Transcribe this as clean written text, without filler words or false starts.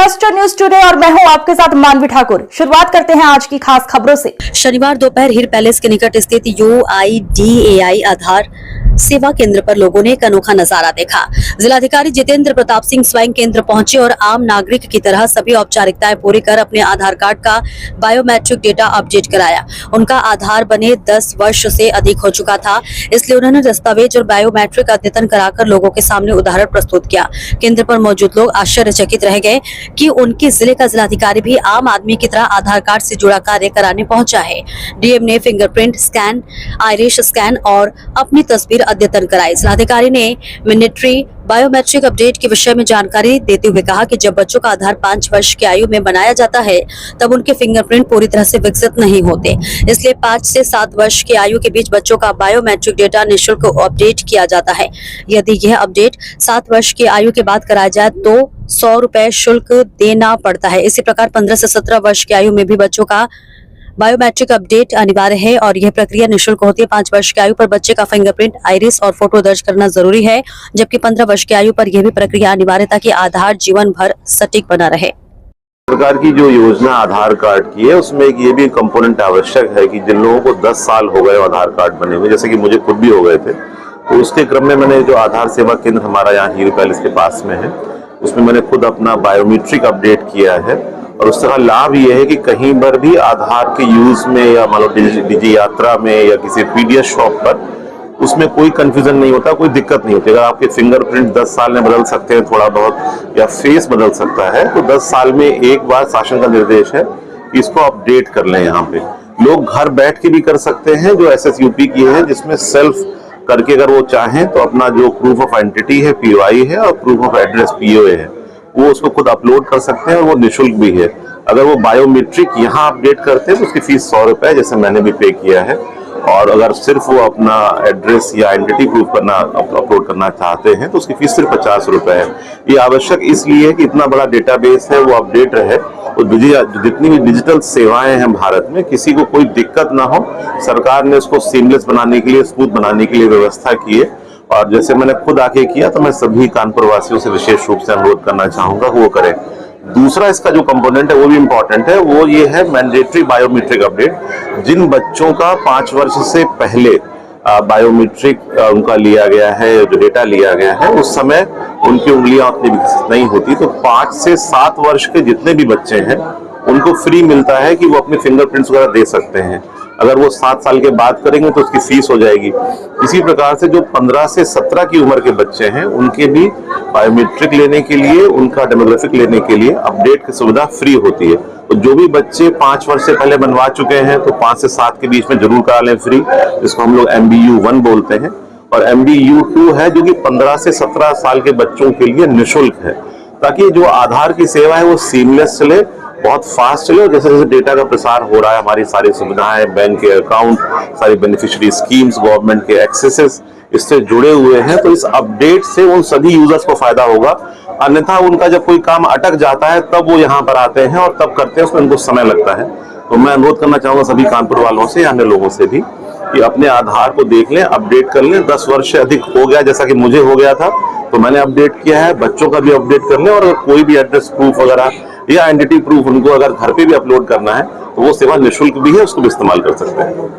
Cluster news today और मैं हूं आपके साथ मानवी ठाकुर। शुरुआत करते हैं आज की खास खबरों से। शनिवार दोपहर हिर पैलेस के निकट स्थित UIDAI आधार सेवा केंद्र पर लोगों ने एक अनोखा नजारा देखा। जिलाधिकारी जितेंद्र प्रताप सिंह स्वयं केंद्र पहुंचे और आम नागरिक की तरह सभी औपचारिकताएं पूरी कर अपने आधार कार्ड का बायोमेट्रिक डेटा अपडेट कराया। उनका आधार बने 10 वर्ष से अधिक हो चुका था, इसलिए उन्होंने दस्तावेज और बायोमेट्रिक अद्यतन कराकर लोगों के सामने उदाहरण प्रस्तुत किया। केंद्र पर मौजूद लोग आश्चर्यचकित रह गए कि उनके जिले का जिलाधिकारी भी आम आदमी की तरह आधार कार्ड से जुड़ा कार्य कराने पहुंचा है। डीएम ने फिंगरप्रिंट स्कैन, आइरिश स्कैन और अपनी तस्वीर अद्यतन कराई। जिलाधिकारी ने मिलिट्री बायोमेट्रिक अपडेट के विषय में जानकारी देते हुए कहा कि जब बच्चों का आधार 5 वर्ष की आयु में बनाया जाता है तब उनके फिंगरप्रिंट पूरी तरह से विकसित नहीं होते, इसलिए 5 से 7 वर्ष की आयु के बीच बच्चों का बायोमेट्रिक डेटा निःशुल्क अपडेट किया जाता है। यदि यह अपडेट 7 वर्ष की आयु के बाद कराया जाए तो 100 रुपए शुल्क देना पड़ता है। इसी प्रकार 15 से 17 वर्ष की आयु में भी बच्चों का बायोमेट्रिक अपडेट अनिवार्य है और यह प्रक्रिया निःशुल्क होती है। 5 वर्ष की आयु पर बच्चे का फिंगरप्रिंट, आइरिस और फोटो दर्ज करना जरूरी है, जबकि 15 वर्ष की आयु पर यह भी प्रक्रिया अनिवार्य ताकि आधार जीवन भर सटीक बना रहे। सरकार की जो योजना आधार कार्ड की है उसमें एक ये भी कंपोनेंट आवश्यक है कि जिन लोगों को 10 साल हो गए आधार कार्ड बने हुए, जैसे कि मुझे खुद भी हो गए थे, तो उसके क्रम में मैंने जो आधार सेवा केंद्र हमारा यहाँ हीर पैलेस के पास में है उसमें मैंने खुद अपना बायोमेट्रिक अपडेट किया है। और उसका लाभ ये है कि कहीं पर भी आधार के यूज में या मान लो डिजी यात्रा में या किसी पीडीएस शॉप पर उसमें कोई कंफ्यूजन नहीं होता, कोई दिक्कत नहीं होती। अगर आपके फिंगरप्रिंट 10 साल में बदल सकते हैं थोड़ा बहुत या फेस बदल सकता है तो 10 साल में एक बार शासन का निर्देश है कि इसको अपडेट कर लें। यहाँ पे लोग घर बैठ के भी कर सकते हैं जो SSUP की है, जिसमें सेल्फ करके अगर वो चाहें तो अपना जो प्रूफ ऑफ आइडेंटिटी है POI है और प्रूफ ऑफ एड्रेस POA है वो उसको खुद अपलोड कर सकते हैं और वो निःशुल्क भी है। अगर वो बायोमेट्रिक यहाँ अपडेट करते हैं तो उसकी फीस 100 रुपए जैसे मैंने भी पे किया है। और अगर सिर्फ वो अपना एड्रेस या आइडेंटिटी प्रूफ करना अपलोड करना चाहते हैं तो उसकी फीस सिर्फ 50 रुपए है। ये आवश्यक इसलिए है कि इतना बड़ा डेटाबेस है वो अपडेट रहे और जितनी भी डिजिटल सेवाएं हैं भारत में किसी को कोई दिक्कत ना हो। सरकार ने इसको सीमलेस बनाने के लिए, स्मूथ बनाने के लिए व्यवस्था की है और जैसे मैंने खुद आके किया तो मैं सभी कानपुर वासियों से विशेष रूप से अनुरोध करना चाहूंगा वो करें। दूसरा इसका जो कंपोनेंट है वो भी इम्पोर्टेंट है, वो ये है मैंडेटरी बायोमेट्रिक अपडेट। जिन बच्चों का 5 वर्ष से पहले बायोमेट्रिक उनका लिया गया है, जो डेटा लिया गया है, उस समय उनकी उंगलियां उतनी विकसित नहीं होती, तो 5 से 7 वर्ष के जितने भी बच्चे हैं उनको फ्री मिलता है कि वो अपने फिंगरप्रिंट्स वगैरह दे सकते हैं। अगर वो 7 साल के बाद करेंगे तो उसकी फीस हो जाएगी। इसी प्रकार से जो 15 से 17 की उम्र के बच्चे हैं उनके भी बायोमेट्रिक लेने के लिए, उनका डेमोग्राफिक लेने के लिए अपडेट की सुविधा फ्री होती है। तो जो भी बच्चे 5 वर्ष से पहले बनवा चुके हैं तो 5 से 7 के बीच में जरूर करा लें फ्री, जिसको हम लोग MBU1 बोलते हैं। और MBU2 है जो कि 15 से 17 साल के बच्चों के लिए निःशुल्क है, ताकि जो आधार की सेवा है वो सीमलेस चले, बहुत फास्ट चले। और जैसे जैसे डेटा का प्रसार हो रहा है, हमारी सारी सुविधाएं, बैंक के अकाउंट, सारी बेनिफिशियरी स्कीम्स, गवर्नमेंट के एक्सेसेस इससे जुड़े हुए हैं, तो इस अपडेट से उन सभी यूजर्स को फायदा होगा। अन्यथा उनका जब कोई काम अटक जाता है तब वो यहाँ पर आते हैं और तब करते हैं, उसमें उनको समय लगता है। तो मैं अनुरोध करना चाहूंगा सभी कानपुर वालों से, अन्य लोगों से भी कि अपने आधार को देख लें, अपडेट कर लें। 10 वर्ष से अधिक हो गया जैसा कि मुझे हो गया था तो मैंने अपडेट किया है, बच्चों का भी अपडेट कर लें। और अगर कोई भी एड्रेस प्रूफ वगैरह या आइडेंटिटी प्रूफ उनको अगर घर पे भी अपलोड करना है तो वो सेवा निःशुल्क भी है, उसको भी इस्तेमाल कर सकते हैं।